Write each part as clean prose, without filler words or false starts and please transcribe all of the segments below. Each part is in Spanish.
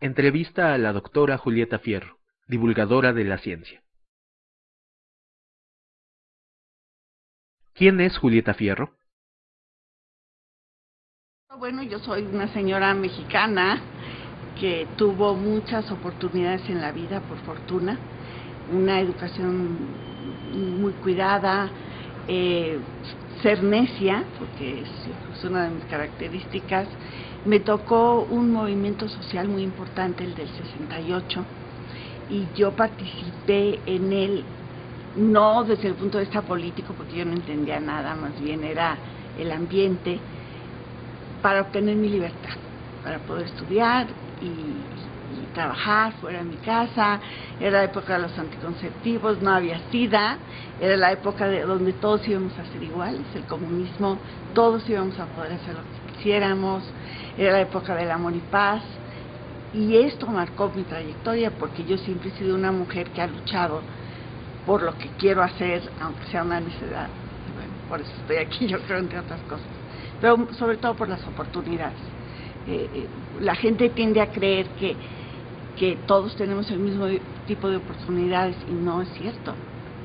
Entrevista a la doctora Julieta Fierro, divulgadora de la ciencia. ¿Quién es Julieta Fierro? Bueno, yo soy una señora mexicana que tuvo muchas oportunidades en la vida, por fortuna, una educación muy cuidada, ser necia, porque es una de mis características. Me tocó un movimiento social muy importante, el del 68, y yo participé en él, no desde el punto de vista político, porque yo no entendía nada, más bien era el ambiente, para obtener mi libertad, para poder estudiar y trabajar fuera de mi casa. Era la época de los anticonceptivos, no había SIDA, era la época donde todos íbamos a ser iguales, el comunismo, todos íbamos a poder hacer lo que quisiéramos, era la época del amor y paz, y esto marcó mi trayectoria, porque yo siempre he sido una mujer que ha luchado por lo que quiero hacer, aunque sea una necesidad. Y bueno, por eso estoy aquí, yo creo, entre otras cosas, pero sobre todo por las oportunidades. La gente tiende a creer que todos tenemos el mismo tipo de oportunidades, y no es cierto.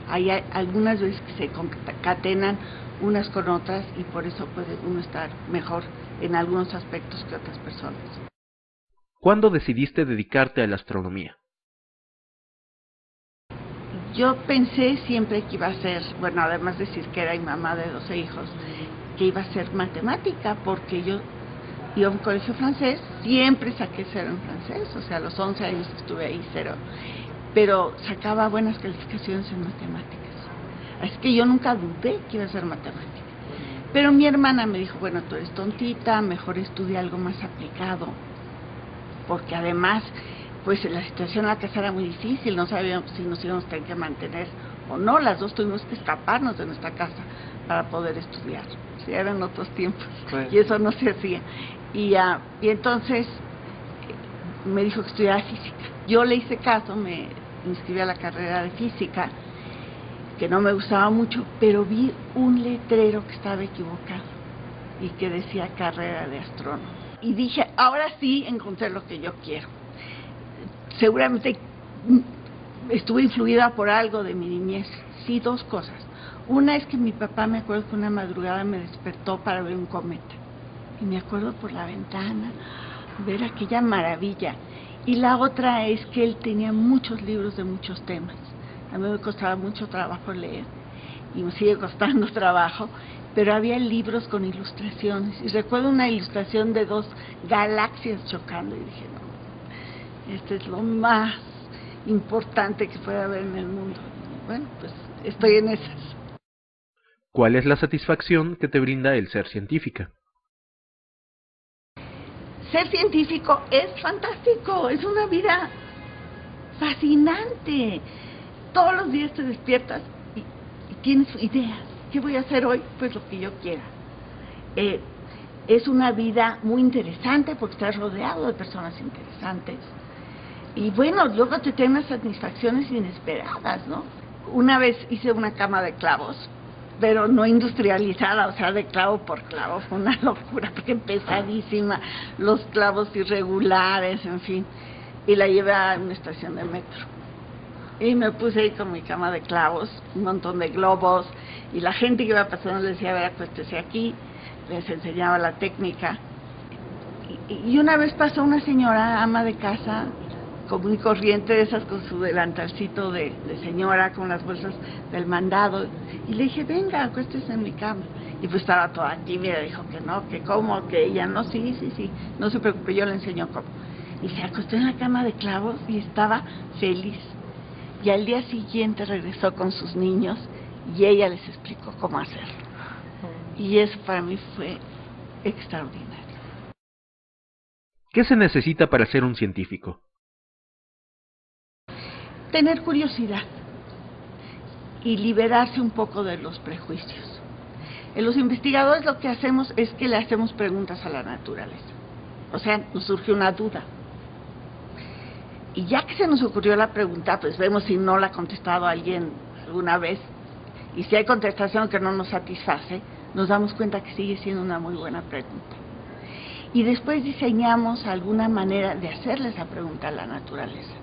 Hay algunas veces que se concatenan unas con otras, y por eso puede uno estar mejor en algunos aspectos que otras personas. ¿Cuándo decidiste dedicarte a la astronomía? Yo pensé siempre que iba a ser, bueno, además de decir que era mamá de 12 hijos, que iba a ser matemática, porque yo iba a un colegio francés, siempre saqué 0 en francés, o sea, a los 11 años que estuve ahí 0, pero sacaba buenas calificaciones en matemáticas. Así que yo nunca dudé que iba a ser matemática. Pero mi hermana me dijo, bueno, tú eres tontita, mejor estudia algo más aplicado, porque además, pues la situación en la casa era muy difícil, no sabíamos si nos íbamos a tener que mantener o no, las dos tuvimos que escaparnos de nuestra casa para poder estudiar. Sí, eran otros tiempos, pues, y eso no se hacía. Y entonces me dijo que estudiara física. Yo le hice caso, me inscribí a la carrera de física, que no me gustaba mucho, pero vi un letrero que estaba equivocado y que decía carrera de astrónomo. Y dije, ahora sí encontré lo que yo quiero. Seguramente estuve influida por algo de mi niñez. Sí, 2 cosas. Una es que mi papá, me acuerdo que una madrugada me despertó para ver un cometa. Y me acuerdo por la ventana ver aquella maravilla. Y la otra es que él tenía muchos libros de muchos temas. A mí me costaba mucho trabajo leer, y me sigue costando trabajo, pero había libros con ilustraciones. Y recuerdo una ilustración de 2 galaxias chocando, y dije, no, esto es lo más importante que puede haber en el mundo. Y bueno, pues estoy en esas. ¿Cuál es la satisfacción que te brinda el ser científica? Ser científico es fantástico, es una vida fascinante. Todos los días te despiertas y tienes ideas. ¿Qué voy a hacer hoy? Pues lo que yo quiera. Es una vida muy interesante porque estás rodeado de personas interesantes. Y bueno, luego te tienen unas satisfacciones inesperadas, ¿no? Una vez hice una cama de clavos, pero no industrializada, o sea, de clavo por clavo. Fue una locura, porque pesadísima, los clavos irregulares, en fin. Y la llevé a una estación de metro. Y me puse ahí con mi cama de clavos, un montón de globos, y la gente que iba pasando les decía, a ver, acuéstese aquí, les enseñaba la técnica. Y una vez pasó una señora, ama de casa, común y corriente, de esas con su delantalcito de señora, con las bolsas del mandado, y le dije, venga, acuéstese en mi cama. Y pues estaba toda tímida, dijo que no, que cómo, que ella no, sí, no se preocupe, yo le enseño cómo. Y se acostó en la cama de clavos y estaba feliz. Y al día siguiente regresó con sus niños y ella les explicó cómo hacerlo. Y eso para mí fue extraordinario. ¿Qué se necesita para ser un científico? Tener curiosidad y liberarse un poco de los prejuicios. Los investigadores lo que hacemos es que le hacemos preguntas a la naturaleza. O sea, nos surge una duda. Y ya que se nos ocurrió la pregunta, pues vemos si no la ha contestado alguien alguna vez. Y si hay contestación que no nos satisface, nos damos cuenta que sigue siendo una muy buena pregunta. y después diseñamos alguna manera de hacerle esa pregunta a la naturaleza.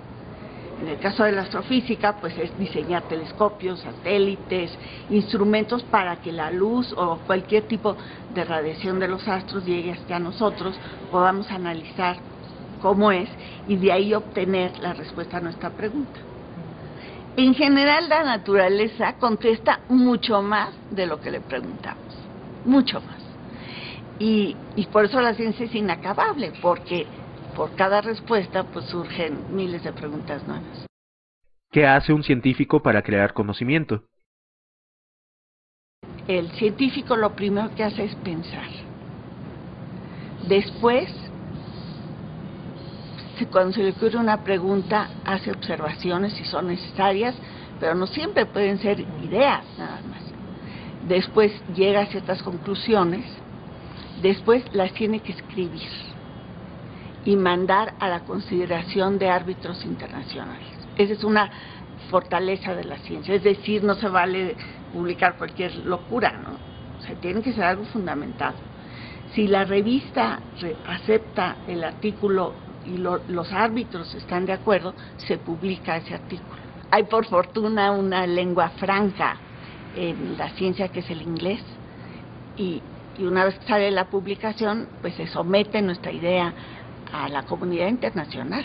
En el caso de la astrofísica, pues es diseñar telescopios, satélites, instrumentos para que la luz o cualquier tipo de radiación de los astros llegue hasta nosotros, podamos analizar cómo es y de ahí obtener la respuesta a nuestra pregunta. En general, la naturaleza contesta mucho más de lo que le preguntamos, mucho más. Y por eso la ciencia es inacabable, porque por cada respuesta pues surgen miles de preguntas nuevas. ¿Qué hace un científico para crear conocimiento? El científico lo primero que hace es pensar. Después, cuando se le ocurre una pregunta, hace observaciones si son necesarias, pero no siempre pueden ser ideas nada más. Después llega a ciertas conclusiones, después las tiene que escribir y mandar a la consideración de árbitros internacionales. Esa es una fortaleza de la ciencia, es decir, no se vale publicar cualquier locura, ¿no? O sea, tiene que ser algo fundamentado. Si la revista acepta el artículo y los árbitros están de acuerdo, se publica ese artículo. Hay por fortuna una lengua franca en la ciencia que es el inglés, y una vez que sale la publicación, pues se somete nuestra idea a la comunidad internacional.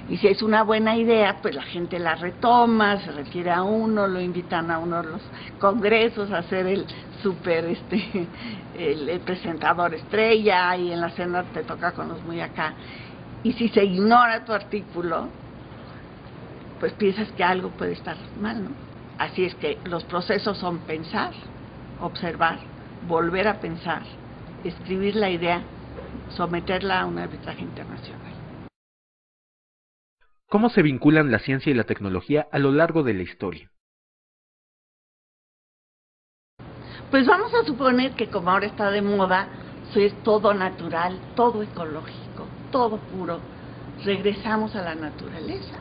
Y si es una buena idea, pues la gente la retoma, se refiere a uno, lo invitan a uno de los congresos a hacer el el presentador estrella, y en la cena te toca con los muy acá. Y si se ignora tu artículo, pues piensas que algo puede estar mal, ¿no? Así es que los procesos son pensar, observar, volver a pensar, escribir la idea, someterla a un arbitraje internacional. ¿Cómo se vinculan la ciencia y la tecnología a lo largo de la historia? Pues vamos a suponer que como ahora está de moda, es todo natural, todo ecológico, todo puro. Regresamos a la naturaleza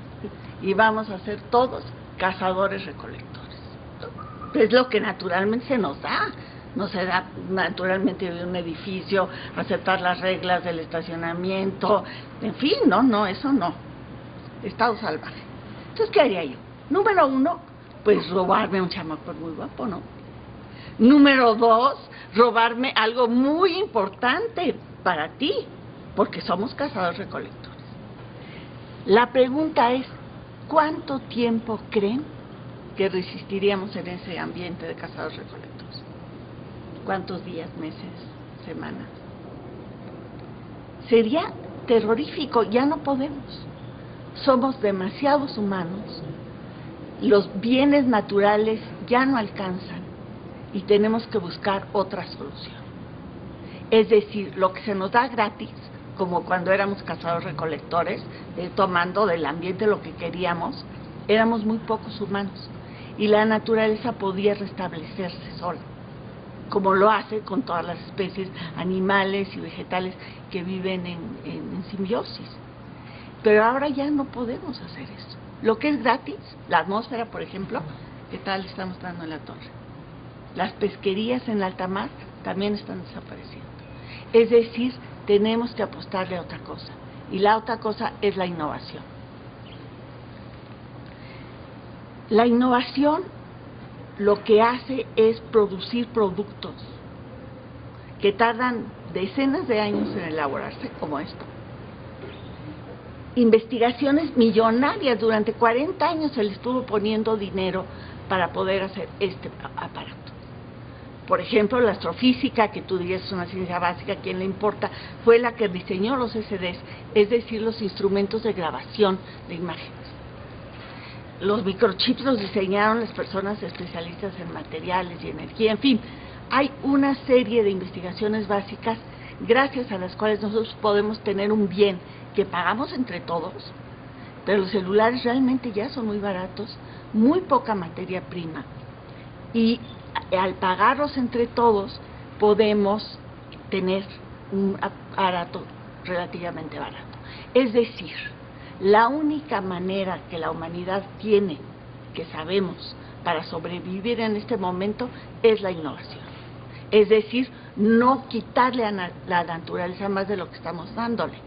y vamos a ser todos cazadores-recolectores. Es lo que naturalmente se nos da. No se da naturalmente de un edificio, aceptar las reglas del estacionamiento, en fin, no, eso no. Estado salvaje. Entonces, ¿qué haría yo? Número 1, pues robarme a un chamaco muy guapo, ¿no? Número 2, robarme algo muy importante para ti, porque somos cazadores-recolectores. La pregunta es, ¿cuánto tiempo creen que resistiríamos en ese ambiente de cazadores-recolectores? ¿Cuántos días, meses, semanas? Sería terrorífico, ya no podemos. Somos demasiados humanos, los bienes naturales ya no alcanzan y tenemos que buscar otra solución. Es decir, lo que se nos da gratis, como cuando éramos cazadores-recolectores, tomando del ambiente lo que queríamos, éramos muy pocos humanos y la naturaleza podía restablecerse sola, como lo hace con todas las especies animales y vegetales que viven en simbiosis. Pero ahora ya no podemos hacer eso. Lo que es gratis, la atmósfera, por ejemplo, ¿qué tal estamos dando en la torre? Las pesquerías en alta mar también están desapareciendo. Es decir, tenemos que apostarle a otra cosa. Y la otra cosa es la innovación. La innovación lo que hace es producir productos que tardan decenas de años en elaborarse, como esto. Investigaciones millonarias, durante 40 años se le estuvo poniendo dinero para poder hacer este aparato. Por ejemplo, la astrofísica, que tú dirías es una ciencia básica, ¿a quién le importa? Fue la que diseñó los SDs, es decir, los instrumentos de grabación de imágenes. Los microchips los diseñaron las personas especialistas en materiales y energía, en fin, hay una serie de investigaciones básicas gracias a las cuales nosotros podemos tener un bien que pagamos entre todos, pero los celulares realmente ya son muy baratos, muy poca materia prima, y al pagarlos entre todos podemos tener un aparato relativamente barato. Es decir, la única manera que la humanidad tiene, que sabemos, para sobrevivir en este momento es la innovación. Es decir, no quitarle a la naturaleza más de lo que estamos dándole.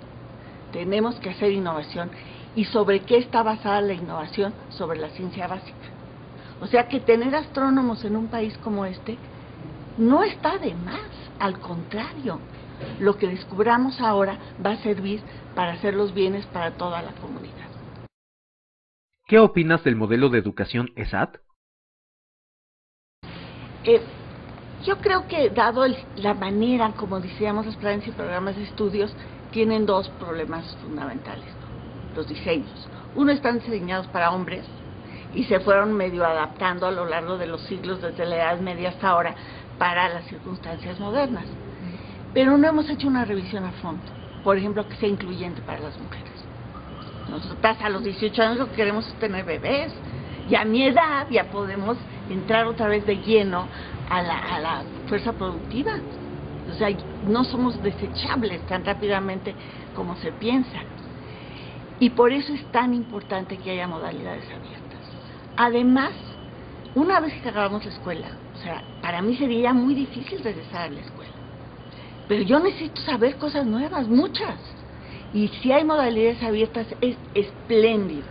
Tenemos que hacer innovación. ¿Y sobre qué está basada la innovación? Sobre la ciencia básica. O sea que tener astrónomos en un país como este no está de más, al contrario. Lo que descubramos ahora va a servir para hacer los bienes para toda la comunidad. ¿Qué opinas del modelo de educación ESAT? Yo creo que dado la manera como diseñamos los planes y programas de estudios, tienen dos problemas fundamentales, ¿no? Los diseños. Uno, están diseñados para hombres y se fueron medio adaptando a lo largo de los siglos, desde la Edad Media hasta ahora, para las circunstancias modernas. Pero no hemos hecho una revisión a fondo, por ejemplo, que sea incluyente para las mujeres. Nosotras a los 18 años lo que queremos es tener bebés, y a mi edad ya podemos entrar otra vez de lleno a la fuerza productiva. O sea, no somos desechables tan rápidamente como se piensa. Y por eso es tan importante que haya modalidades abiertas. Además, una vez que acabamos la escuela, o sea, para mí sería muy difícil regresar a la escuela. Pero yo necesito saber cosas nuevas, muchas. Y si hay modalidades abiertas es espléndido,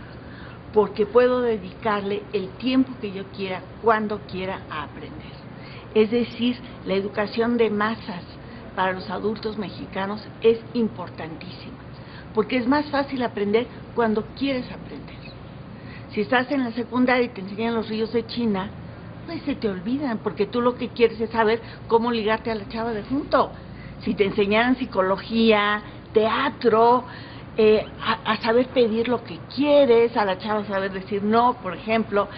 porque puedo dedicarle el tiempo que yo quiera, cuando quiera, a aprender. Es decir, la educación de masas para los adultos mexicanos es importantísima, porque es más fácil aprender cuando quieres aprender. Si estás en la secundaria y te enseñan los ríos de China, pues se te olvidan, porque tú lo que quieres es saber cómo ligarte a la chava de junto. Si te enseñaran psicología, teatro, a saber pedir lo que quieres, a la chava saber decir no, por ejemplo,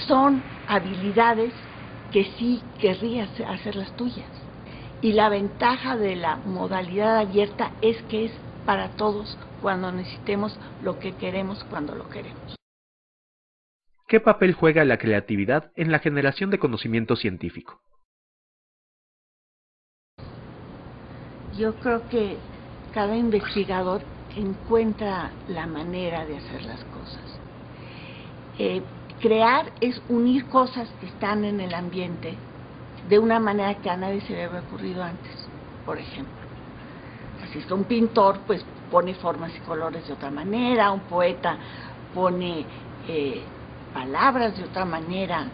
son habilidades que sí querrías hacer las tuyas. Y la ventaja de la modalidad abierta es que es para todos cuando necesitemos lo que queremos, cuando lo queremos. ¿Qué papel juega la creatividad en la generación de conocimiento científico? Yo creo que cada investigador encuentra la manera de hacer las cosas. Crear es unir cosas que están en el ambiente de una manera que a nadie se le había ocurrido antes, por ejemplo. Así es que un pintor pues pone formas y colores de otra manera, un poeta pone palabras de otra manera.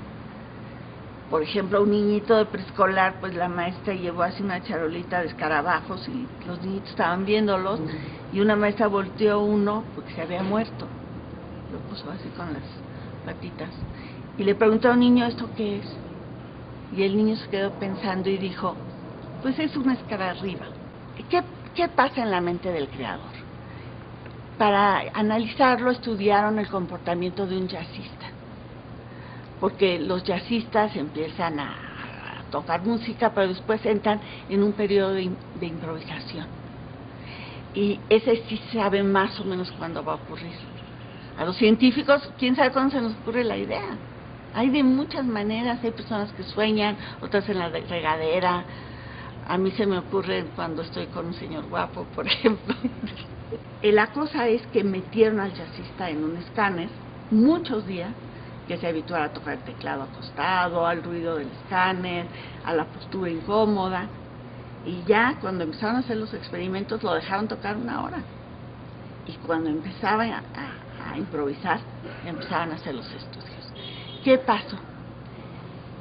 Por ejemplo, un niñito de preescolar, pues la maestra llevó así una charolita de escarabajos y los niñitos estaban viéndolos y una maestra volteó uno porque se había muerto. Lo puso así con las patitas. Y le preguntó a un niño, ¿esto qué es? Y el niño se quedó pensando y dijo, pues es una escala arriba. ¿Qué pasa en la mente del creador? Para analizarlo estudiaron el comportamiento de un jazzista. Porque los jazzistas empiezan a tocar música, pero después entran en un periodo de improvisación. Y ese sí sabe más o menos cuándo va a ocurrir. A los científicos, quién sabe cuándo se nos ocurre la idea. Hay de muchas maneras, hay personas que sueñan, otras en la regadera. A mí se me ocurre cuando estoy con un señor guapo, por ejemplo. La cosa es que metieron al jazzista en un escáner muchos días, que se habituara a tocar el teclado acostado, al ruido del escáner, a la postura incómoda. Y ya cuando empezaron a hacer los experimentos lo dejaron tocar 1 hora. Y cuando empezaban a improvisar, empezaban a hacer los estudios. ¿Qué pasó?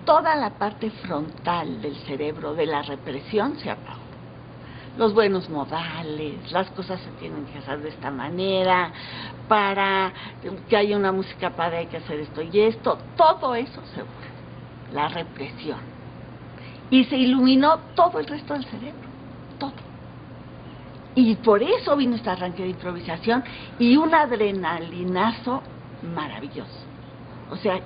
Toda la parte frontal del cerebro de la represión se apagó. Los buenos modales, las cosas se tienen que hacer de esta manera, para que haya una música padre hay que hacer esto y esto, todo eso se fue, la represión. Y se iluminó todo el resto del cerebro, todo. Y por eso vino este arranque de improvisación y un adrenalinazo maravilloso. O sea,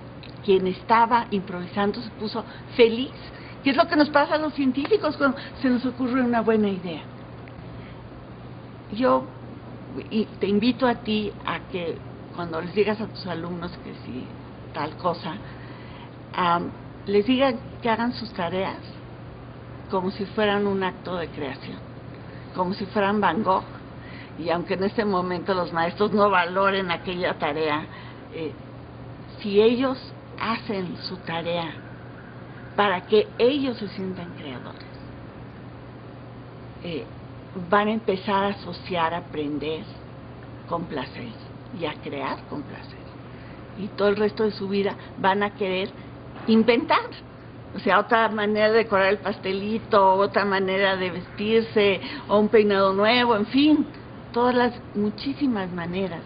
quien estaba improvisando se puso feliz. ¿Qué es lo que nos pasa a los científicos cuando se nos ocurre una buena idea? Yo te invito a ti a que cuando les digas a tus alumnos que si tal cosa, les digan que hagan sus tareas como si fueran un acto de creación, como si fueran Van Gogh, y aunque en este momento los maestros no valoren aquella tarea, si ellos hacen su tarea para que ellos se sientan creadores, van a empezar a asociar, a aprender con placer y a crear con placer. Y todo el resto de su vida van a querer inventar. O sea, otra manera de decorar el pastelito, otra manera de vestirse, o un peinado nuevo, en fin, todas las muchísimas maneras